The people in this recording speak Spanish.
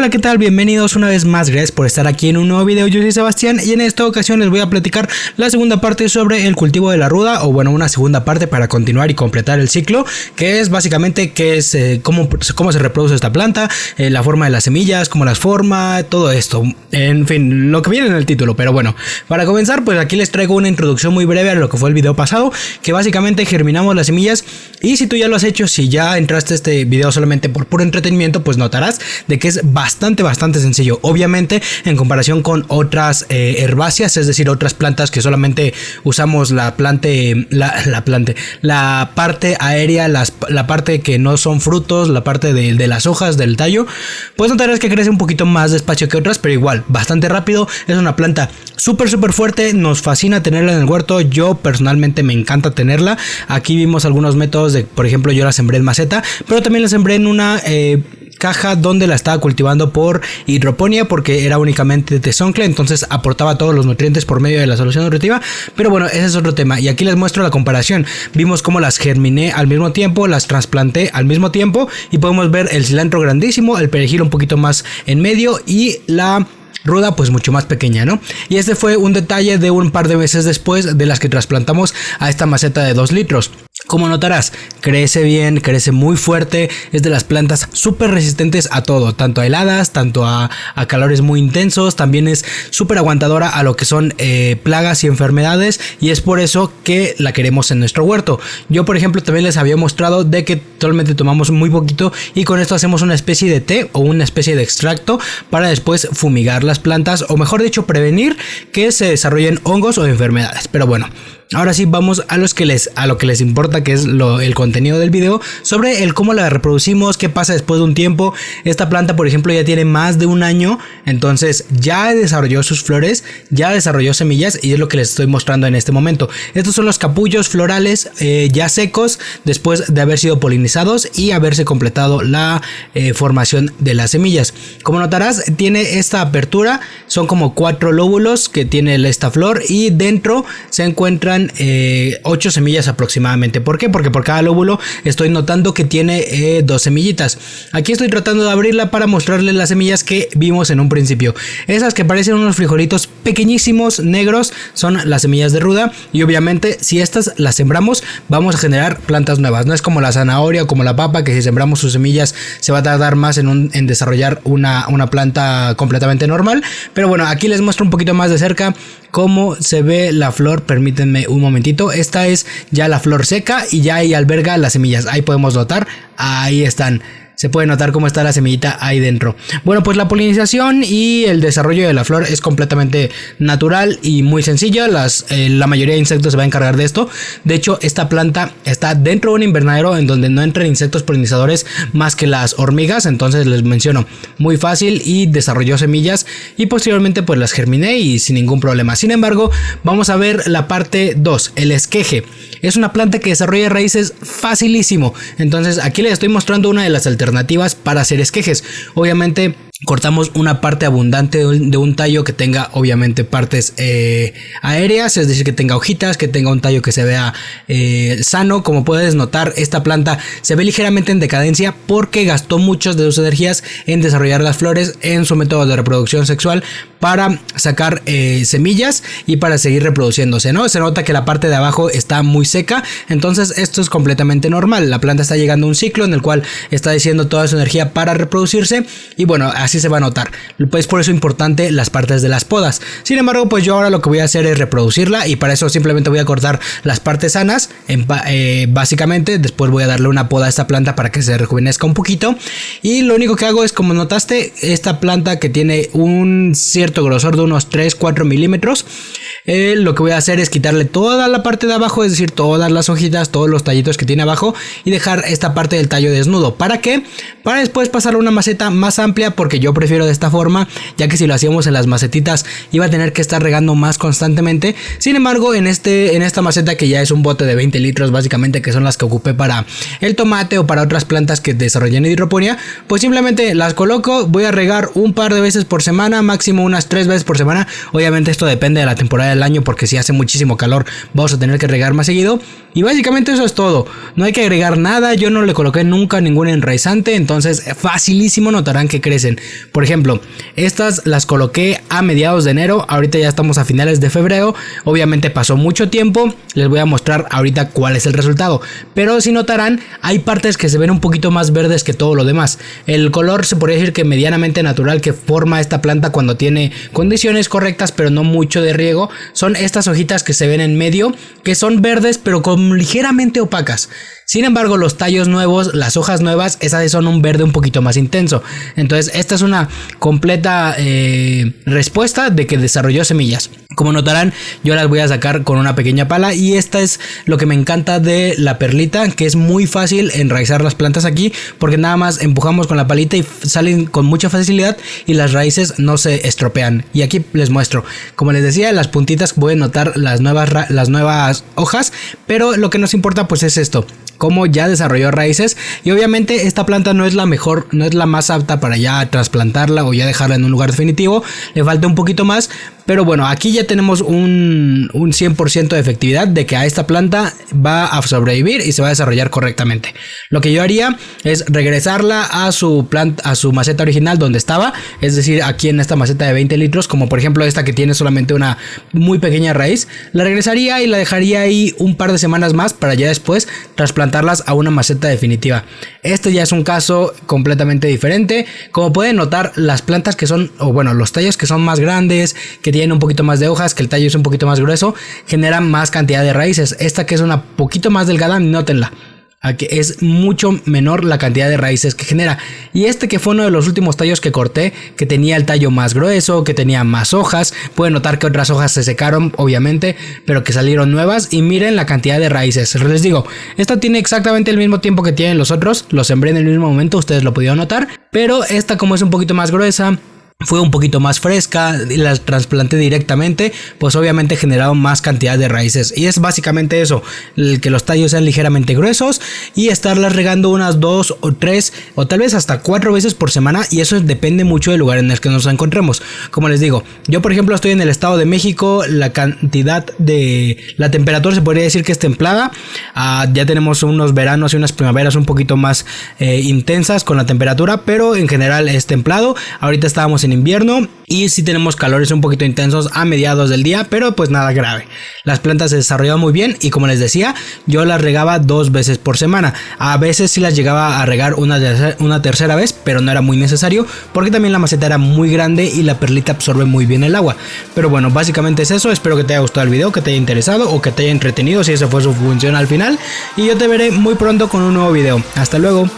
Hola, ¿qué tal? Bienvenidos una vez más, gracias por estar aquí en un nuevo video. Yo soy Sebastián y en esta ocasión les voy a platicar la segunda parte sobre el cultivo de la ruda, o bueno, una segunda parte para continuar y completar el ciclo, que es básicamente cómo se reproduce esta planta, la forma de las semillas, cómo las forma, todo esto, en fin, lo que viene en el título. Pero bueno, para comenzar, pues aquí les traigo una introducción muy breve a lo que fue el video pasado, que básicamente germinamos las semillas. Y si tú ya lo has hecho, si ya entraste a este video solamente por puro entretenimiento, pues notarás de que es bastante sencillo. Obviamente en comparación con otras herbáceas, es decir, otras plantas que solamente usamos la parte aérea, la parte que no son frutos, la parte de las hojas del tallo, pues notarás que crece un poquito más despacio que otras, pero igual bastante rápido. Es una planta súper fuerte, nos fascina tenerla en el huerto. Yo personalmente me encanta tenerla. Aquí vimos algunos métodos de, por ejemplo, yo la sembré en maceta, pero también la sembré en una caja donde la estaba cultivando por hidroponía, porque era únicamente tezoncle, entonces aportaba todos los nutrientes por medio de la solución nutritiva. Pero bueno, ese es otro tema, y aquí les muestro la comparación. Vimos cómo las germiné al mismo tiempo, las trasplanté al mismo tiempo, y podemos ver el cilantro grandísimo, el perejil un poquito más en medio y la ruda pues mucho más pequeña, ¿no? Y este fue un detalle de un par de meses después de las que trasplantamos a esta maceta de 2 litros. Como notarás, crece bien, crece muy fuerte, es de las plantas súper resistentes a todo, tanto a heladas, tanto a calores muy intensos. También es súper aguantadora a lo que son plagas y enfermedades, y es por eso que la queremos en nuestro huerto. Yo, por ejemplo, también les había mostrado de que solamente tomamos muy poquito y con esto hacemos una especie de té o una especie de extracto para después fumigar las plantas, o mejor dicho, prevenir que se desarrollen hongos o enfermedades. Pero bueno, ahora sí vamos a lo que les importa, que es el contenido del video, sobre el cómo la reproducimos, qué pasa después de un tiempo. Esta planta, por ejemplo, ya tiene más de un año, entonces ya desarrolló sus flores, ya desarrolló semillas, y es lo que les estoy mostrando en este momento. Estos son los capullos florales ya secos después de haber sido polinizados y haberse completado la formación de las semillas. Como notarás, tiene esta apertura, son como 4 lóbulos que tiene esta flor, y dentro se encuentran 8 semillas aproximadamente. ¿Por qué? Porque por cada lóbulo estoy notando que tiene 2 semillitas. Aquí estoy tratando de abrirla para mostrarles las semillas que vimos en un principio. Esas que parecen unos frijolitos pequeñísimos negros son las semillas de ruda, y obviamente si estas las sembramos vamos a generar plantas nuevas. No es como la zanahoria o como la papa, que si sembramos sus semillas se va a tardar más en desarrollar una planta completamente normal. Pero bueno, aquí les muestro un poquito más de cerca cómo se ve la flor. Permítanme un momentito. Esta es ya la flor seca y ya ahí alberga las semillas. Ahí podemos notar, ahí están. Se puede notar cómo está la semillita ahí dentro. Bueno, pues la polinización y el desarrollo de la flor es completamente natural y muy sencilla. La mayoría de insectos se va a encargar de esto. De hecho, esta planta está dentro de un invernadero en donde no entran insectos polinizadores más que las hormigas. Entonces les menciono, muy fácil, y desarrolló semillas y posteriormente pues las germiné y sin ningún problema. Sin embargo, vamos a ver la parte 2, el esqueje. Es una planta que desarrolla raíces facilísimo. Entonces aquí les estoy mostrando una de las alternativas para hacer esquejes. Obviamente cortamos una parte abundante de un tallo que tenga obviamente partes aéreas, es decir, que tenga hojitas, que tenga un tallo que se vea sano. Como puedes notar, esta planta se ve ligeramente en decadencia porque gastó muchas de sus energías en desarrollar las flores en su método de reproducción sexual para sacar semillas y para seguir reproduciéndose, ¿no? Se nota que la parte de abajo está muy seca, entonces esto es completamente normal. La planta está llegando a un ciclo en el cual está diciendo toda su energía para reproducirse, y bueno, así se va a notar. Pues por eso es importante las partes de las podas. Sin embargo, pues yo ahora lo que voy a hacer es reproducirla, y para eso simplemente voy a cortar las partes sanas básicamente. Después voy a darle una poda a esta planta para que se rejuvenezca un poquito, y lo único que hago es, como notaste, esta planta que tiene un cierto grosor de unos 3-4 milímetros, lo que voy a hacer es quitarle toda la parte de abajo, es decir, todas las hojitas, todos los tallitos que tiene abajo, y dejar esta parte del tallo desnudo. ¿Para qué? Para después pasar a una maceta más amplia, porque yo prefiero de esta forma, ya que si lo hacíamos en las macetitas iba a tener que estar regando más constantemente. Sin embargo, en esta maceta, que ya es un bote de 20 litros básicamente, que son las que ocupé para el tomate o para otras plantas que desarrollé en hidroponía, pues simplemente las coloco. Voy a regar un par de veces por semana, máximo unas 3 veces por semana. Obviamente esto depende de la temporada temporada del año, porque si hace muchísimo calor vamos a tener que regar más seguido. Y básicamente eso es todo, no hay que agregar nada, yo no le coloqué nunca ningún enraizante, entonces facilísimo notarán que crecen. Por ejemplo, estas las coloqué a mediados de enero, ahorita ya estamos a finales de febrero, obviamente pasó mucho tiempo, les voy a mostrar ahorita cuál es el resultado, pero si notarán hay partes que se ven un poquito más verdes que todo lo demás. El color se podría decir que medianamente natural que forma esta planta cuando tiene condiciones correctas pero no mucho de riego, son estas hojitas que se ven en medio, que son verdes pero con ligeramente opacas. Sin embargo, los tallos nuevos, las hojas nuevas, esas son un verde un poquito más intenso. Entonces esta es una completa respuesta de que desarrolló semillas. Como notarán, yo las voy a sacar con una pequeña pala, y esta es lo que me encanta de la perlita, que es muy fácil enraizar las plantas aquí, porque nada más empujamos con la palita y salen con mucha facilidad y las raíces no se estropean. Y aquí les muestro, como les decía, las puntitas pueden notar las nuevas hojas, pero lo que nos importa pues es esto, cómo ya desarrolló raíces. Y obviamente esta planta no es la mejor, no es la más apta para ya trasplantarla o ya dejarla en un lugar definitivo, le falta un poquito más, pero bueno, aquí ya tenemos un 100% de efectividad de que a esta planta va a sobrevivir y se va a desarrollar correctamente. Lo que yo haría es regresarla a su maceta original donde estaba, es decir, aquí en esta maceta de 20 litros, como por ejemplo esta que tiene solamente una muy pequeña raíz, la regresaría y la dejaría ahí un par de semanas más para ya después trasplantarlas a una maceta definitiva. Este ya es un caso completamente diferente. Como pueden notar, las plantas que son, o bueno, los tallos que son más grandes, que tienen un poquito más de hojas, que el tallo es un poquito más grueso, generan más cantidad de raíces. Esta que es una poquito más delgada, nótenla, aquí es mucho menor la cantidad de raíces que genera. Y este que fue uno de los últimos tallos que corté, que tenía el tallo más grueso, que tenía más hojas, pueden notar que otras hojas se secaron obviamente, pero que salieron nuevas. Y miren la cantidad de raíces, les digo, esta tiene exactamente el mismo tiempo que tienen los otros, los sembré en el mismo momento, ustedes lo pudieron notar, pero esta como es un poquito más gruesa, fue un poquito más fresca, las trasplanté directamente, pues obviamente generaron más cantidad de raíces. Y es básicamente eso, el que los tallos sean ligeramente gruesos y estarlas regando unas 2 o 3 o tal vez hasta 4 veces por semana, y eso depende mucho del lugar en el que nos encontremos. Como les digo, yo por ejemplo estoy en el Estado de México, la cantidad de la temperatura se podría decir que es templada, ya tenemos unos veranos y unas primaveras un poquito más intensas con la temperatura, pero en general es templado. Ahorita estábamos en invierno y sí tenemos calores un poquito intensos a mediados del día, pero pues nada grave. Las plantas se desarrollan muy bien y como les decía, yo las regaba 2 veces por semana. A veces sí las llegaba a regar una tercera vez, pero no era muy necesario porque también la maceta era muy grande y la perlita absorbe muy bien el agua. Pero bueno, básicamente es eso. Espero que te haya gustado el video, que te haya interesado o que te haya entretenido si esa fue su función al final, y yo te veré muy pronto con un nuevo video. Hasta luego.